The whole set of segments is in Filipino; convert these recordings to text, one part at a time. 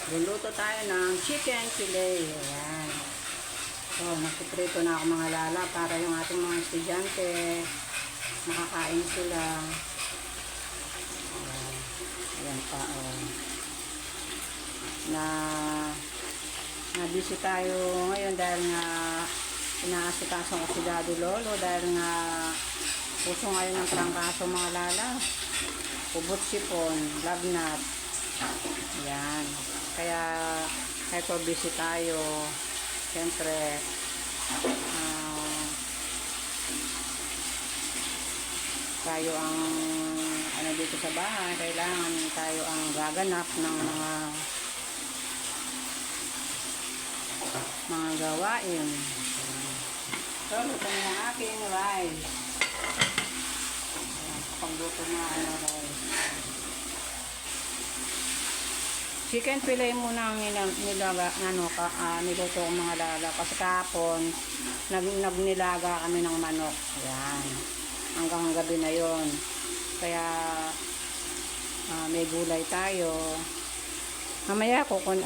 Luluto tayo ng chicken fillet. Ayan. So, nagpiprito na ako mga lala para yung ating mga estudyante makakain sila. Ayan. Ayan pa, oh. Na busy tayo ngayon dahil nga inaasikaso ko si Daddy Lolo dahil nga puso ngayon ng trangkaso mga lala. Ubot sipon, lagnat. Ayan. Kaya eto busy tayo. Siyempre tayo ang dito sa bahay, kailangan tayo ang gaganap ng mga gawain. So, ito na yung aking rice. Pagluto na rice. Chicken fillet muna ang niluto ko mga lala. Kasi kahapon, nagnilaga kami ng manok. Ayan. Hanggang gabi na yon. Kaya, may gulay tayo. Mamaya ko kung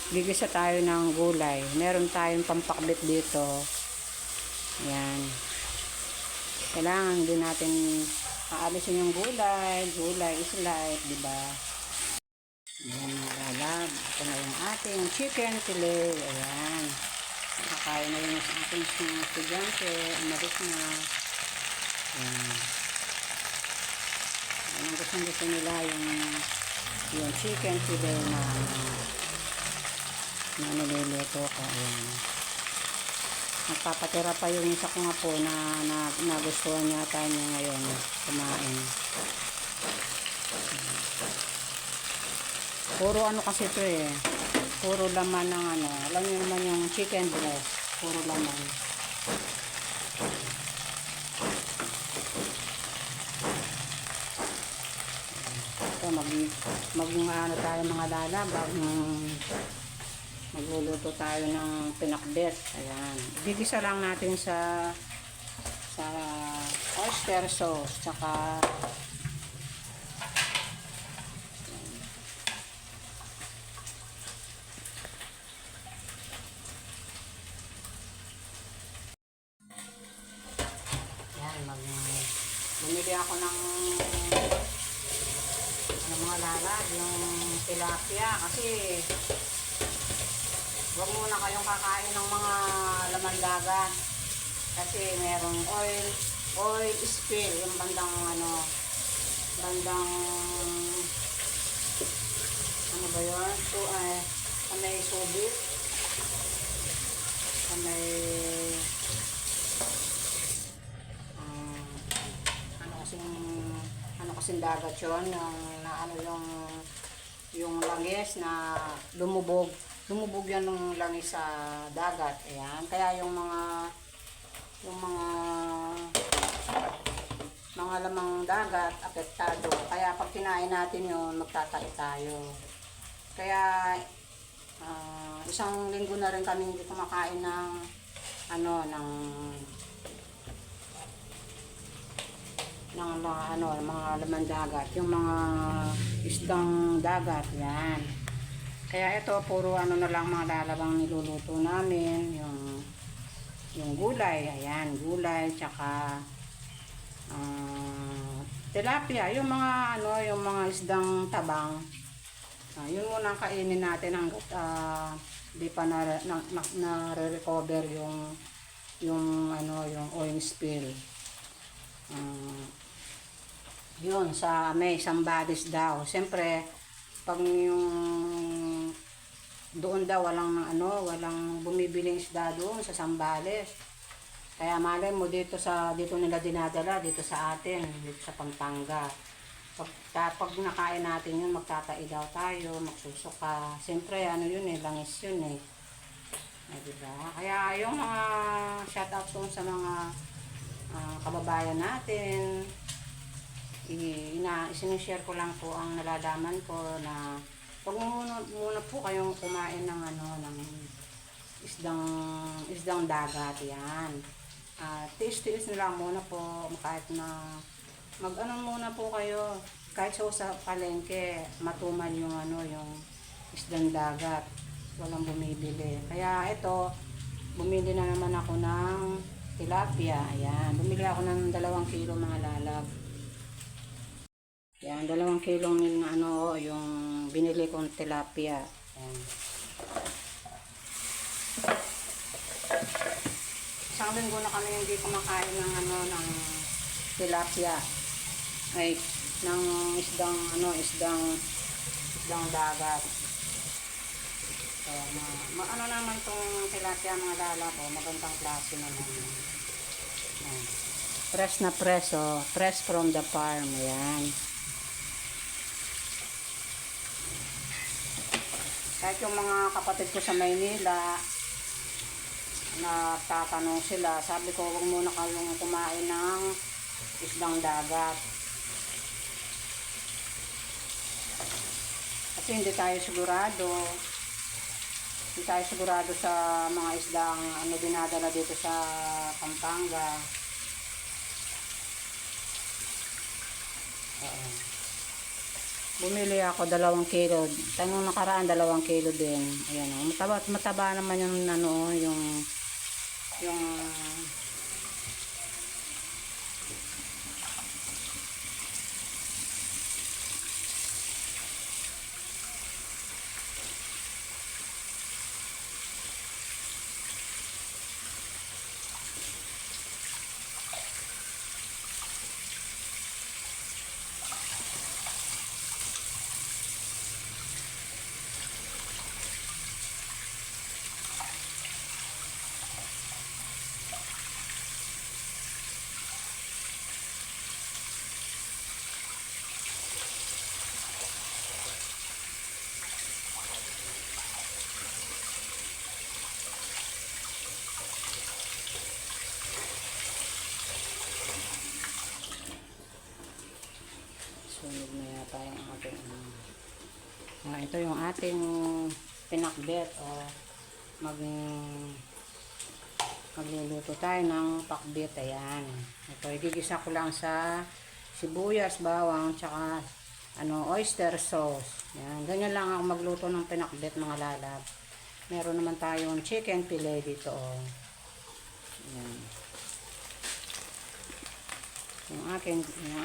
gigisa tayo ng gulay. Meron tayong pampakbit dito. Ayan. Kailangan din natin aalisin yung gulay. Gulay is life, diba? Ayan mga lalab. Ito na yung ating chicken fillet. Ayan. Nakakain na yung ating estudyante. Umalis na. Ayan. Ayan. Gusto nila yung chicken fillet na niluluto ko. Ayan. Nagpapatira pa yung isa ko nga po na nagustuhan yata niya ngayon kumain. Puro kasi ito eh. Puro laman ng alam niyo naman yung chicken breast. Puro laman. Ito tayo mga lala bagong magluluto tayo ng pinakbet. Ayan. Gigisa lang natin sa oyster sauce tsaka bumili ako ng mga lala, yung tilapia kasi huwag muna kayong kakain ng mga laman dagat kasi merong oil spill yung bandang ba yun? Sa may subit, sa may kasing dagat yun, yung langis na lumubog yan ng langis sa dagat. Ayan. Kaya yung mga lamang dagat apektado. Kaya pag kinain natin yun, magtatae tayo. Kaya isang linggo na rin kami hindi kumakain ng mga laman dagat, yung mga isdang dagat, yan. Kaya ito, puro na lang mga lalabang niluluto namin, yung gulay, ayan, gulay, tsaka tilapia, yung mga isdang tabang. Yun muna kainin natin hanggat di pa na-recover yung oil spill. Yun sa may Sambales daw. Siyempre pag yung doon daw walang bumibiling isda doon sa Sambales. Kaya malay mo dito nila dinadala dito sa atin, dito sa Pampanga. Pag nakain natin yun, magtatai daw tayo, magsusuka. Siyempre yun langis yun eh. Diba? Kaya yung mga shoutout ko sa mga kababayan natin, sinishare ko lang po ang nalalaman ko na huwag muna po kayong kumain ng isdang dagat yan. Tiis-tiis na lang muna po kahit na muna po kayo kahit sa palengke matumal yung isdang dagat. Walang bumibili. Kaya ito, bumili na naman ako ng tilapia. Ayan, bumili ako ng 2 kilo mga lalab. Ayan, 2 kilong yung ano, yung binili kong tilapia. Ayan. Isang linggo na kami hindi kumakain ng ano, ng tilapia. Ay, ng isdang ano, isdang dagat. So, ano naman tong tilapia mga lalab, oh, magandang klase naman. Ayan. Fresh na fresh, oh. Fresh from the farm. Ayan. Kahit yung mga kapatid ko sa Maynila, nagtatanong sila, sabi ko, huwag muna kayong kumain ng isdang dagat. Kasi hindi tayo sigurado sa mga isdang ano dinadala dito sa Pampanga. Bumili ako 2 kilo. Tanong nakaraan 2 kilo din. Ayan, oh. Mataba naman yung ano, yung sunog na yata yung ating ito yung ating pinakbet o magluluto tayo ng pakbet. Ayan, ito igigisa ko lang sa sibuyas, bawang, tsaka ano, oyster sauce. Ayan, ganyan lang ako magluto ng pinakbet mga lalab. Meron naman tayong chicken fillet dito, oh. Ayan, yung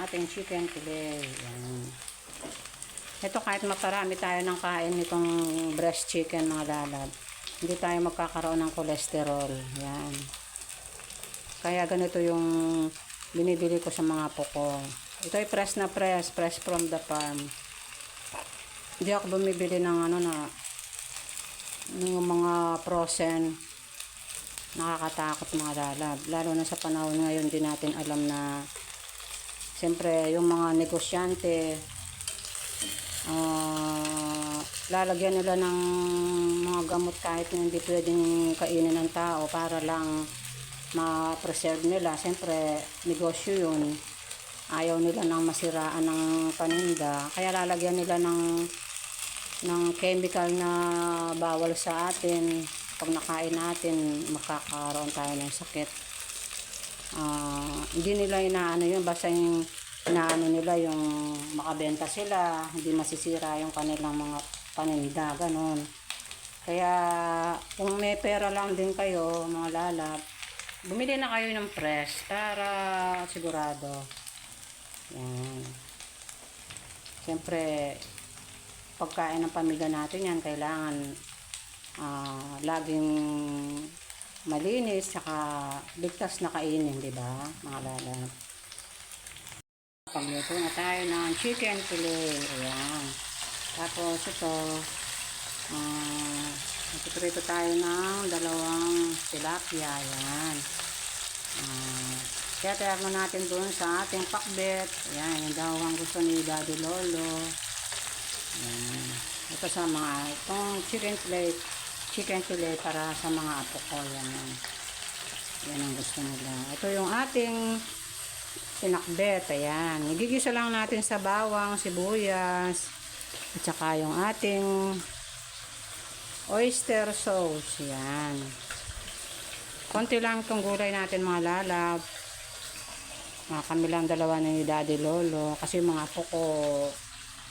ating chicken fillet. Ayan. Ito kahit maparami tayo ng kain nitong breast chicken mga lalab, hindi tayo magkakaroon ng cholesterol. Yan. Kaya ganito yung binibili ko sa mga puko. Ito ay fresh na fresh from the farm. Hindi ako bumibili ng ano na yung mga frozen. Nakakatakot mga lalab. Lalo na sa panahon ngayon, di natin alam na siyempre yung mga negosyante, lalagyan nila ng mga gamot kahit hindi pwedeng kainin ng tao para lang ma-preserve nila. Siyempre negosyo yun, ayaw nila nang masiraan ng paninda, kaya lalagyan nila ng chemical na bawal sa atin. Pag nakain natin, makakaroon tayo ng sakit. Hindi nila inaano yun, basta yung inaano nila yung makabenta sila, hindi masisira yung kanilang mga paninda, ganon. Kaya kung may pera lang din kayo mga lalab, bumili na kayo ng fresh para sigurado. Yan. Siyempre pagkain ng pamilya natin yan, kailangan laging malinis, saka ligtas na kainin, di ba mga lalab? Pagluto na tayo ng chicken fillet. Ayan. Tapos ito, nagpiprito tayo ng 2 tilapia. Ayan. Kaya tayag na natin doon sa ating pakbet. Ayan, yung daw ang gusto ni Daddy Lolo. Ayan. Ito sa mga, itong chicken fillet para sa mga apo ko. Ayan. Yan ang gusto nila. Ito yung ating pinakbet. Ayan. Nagigisa lang natin sa bawang, sibuyas, at saka yung ating oyster sauce. Ayan. Konti lang itong gulay natin mga lalab. Kami lang 2 ni Daddy Lolo. Kasi mga apo ko,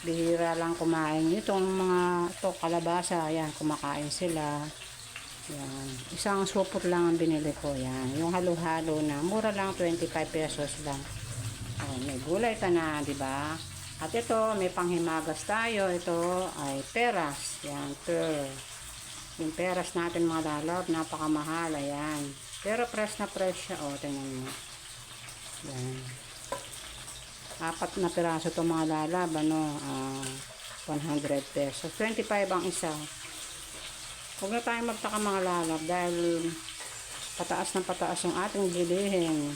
bihira lang kumain. Itong mga to kalabasa, ayan, kumakain sila. Yan. Isang supot lang ang binili ko. Yan. Yung halo-halo na. Mura lang, 25 pesos lang. Oh, may gulay ka na, di ba? At ito, may panghimagas tayo. Ito ay peras. Yan, pear. Yung peras natin mga lalab, napakamahal. Ayan. Pero fresh na fresh siya. O, tingnan mo. Yan. 4 na piraso ito mga lalab. Ano, 100 pesos. 25 ang isa. Huwag na tayong magtaka mga lalab dahil pataas ng pataas yung ating bilihin.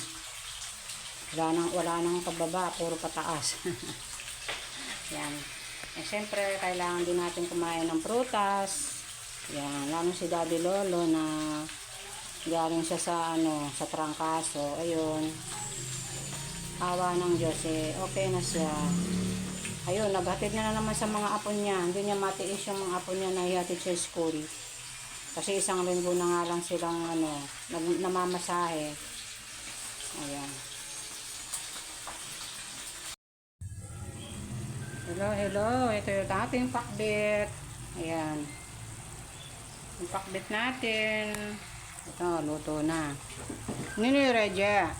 Wala nang pababa, puro pataas. Yan. Eh, siyempre, kailangan din natin kumain ng prutas. Yan. Lalo si Daddy Lolo na galing siya sa, sa trangkaso. Ayun. Awa ng Diyos, eh. Okay na siya. Ayun, naghatid na naman sa mga apo niya. Hindi niya matiis yung mga apo niya na ihatid sa school. Kasi isang linggo na nga lang silang, namamasahe. Ayan. Hello, hello. Ito yung ating pakbit. Ayan. Yung pakbit natin. Ito, luto na. Nini Reja?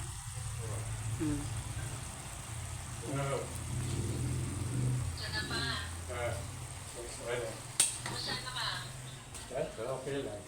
Sana pa. Sana ka. Okay lang.